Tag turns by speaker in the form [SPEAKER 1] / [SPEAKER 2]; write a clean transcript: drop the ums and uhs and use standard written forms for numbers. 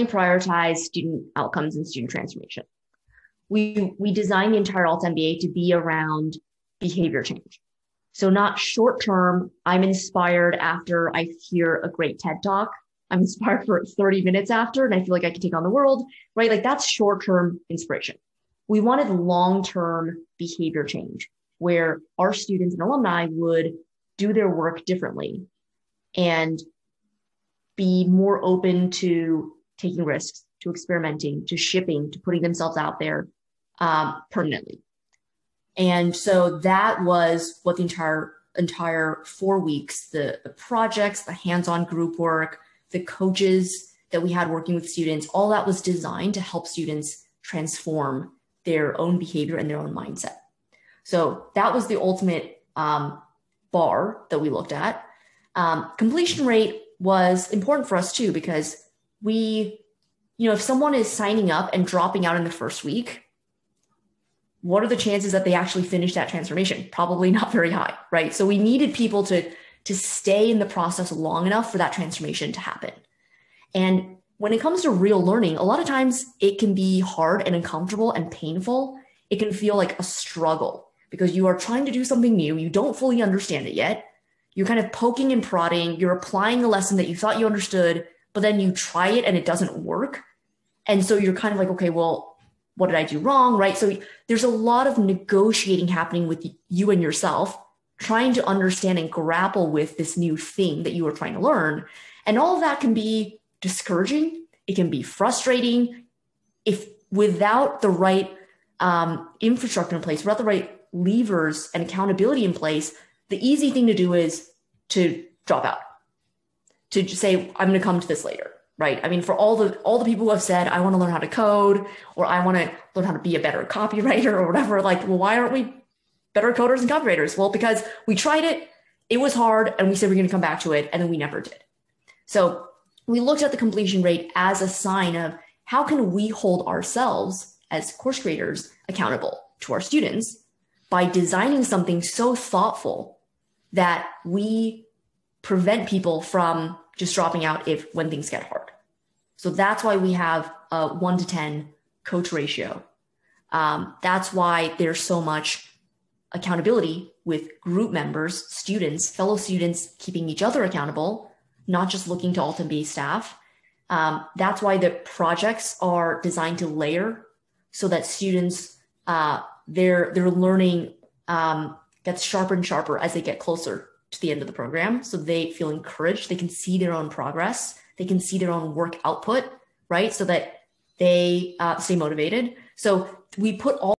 [SPEAKER 1] prioritize student outcomes and student transformation. We designed the entire AltMBA to be around behavior change. So not short term, I'm inspired after I hear a great TED talk. I'm inspired for 30 minutes after, and I feel like I can take on the world, right? Like that's short term inspiration. We wanted long term behavior change where our students and alumni would do their work differently and be more open to taking risks, to experimenting, to shipping, to putting themselves out there permanently. And so that was what the entire 4 weeks, the projects, the hands-on group work, the coaches that we had working with students, all that was designed to help students transform their own behavior and their own mindset. So that was the ultimate bar that we looked at. Completion rate was important for us too, because if someone is signing up and dropping out in the first week, what are the chances that they actually finish that transformation? Probably not very high, right? So we needed people to stay in the process long enough for that transformation to happen. And when it comes to real learning, a lot of times it can be hard and uncomfortable and painful. It can feel like a struggle because you are trying to do something new. You don't fully understand it yet. You're kind of poking and prodding. You're applying a lesson that you thought you understood, but then you try it and it doesn't work. And so you're kind of like, okay, well, what did I do wrong, right? So there's a lot of negotiating happening with you and yourself, trying to understand and grapple with this new thing that you are trying to learn. And all of that can be discouraging. It can be frustrating if without the right infrastructure in place, without the right levers and accountability in place. The easy thing to do is to drop out, to just say, I'm going to come to this later, right? I mean, for all the people who have said, I want to learn how to code, or I want to learn how to be a better copywriter or whatever, like, well, why aren't we better coders and copywriters? Well, because we tried it, it was hard, and we said we're going to come back to it, and then we never did. So we looked at the completion rate as a sign of how can we hold ourselves as course creators accountable to our students by designing something so thoughtful that we prevent people from just dropping out when things get hard. So that's why we have a 1 to 10 coach ratio. That's why there's so much accountability with group members, students, fellow students, keeping each other accountable, not just looking to AltMBA staff. That's why the projects are designed to layer so that students, their learning gets sharper and sharper as they get closer to the end of the program. So they feel encouraged. They can see their own progress. They can see their own work output, right? So that they stay motivated. So we put all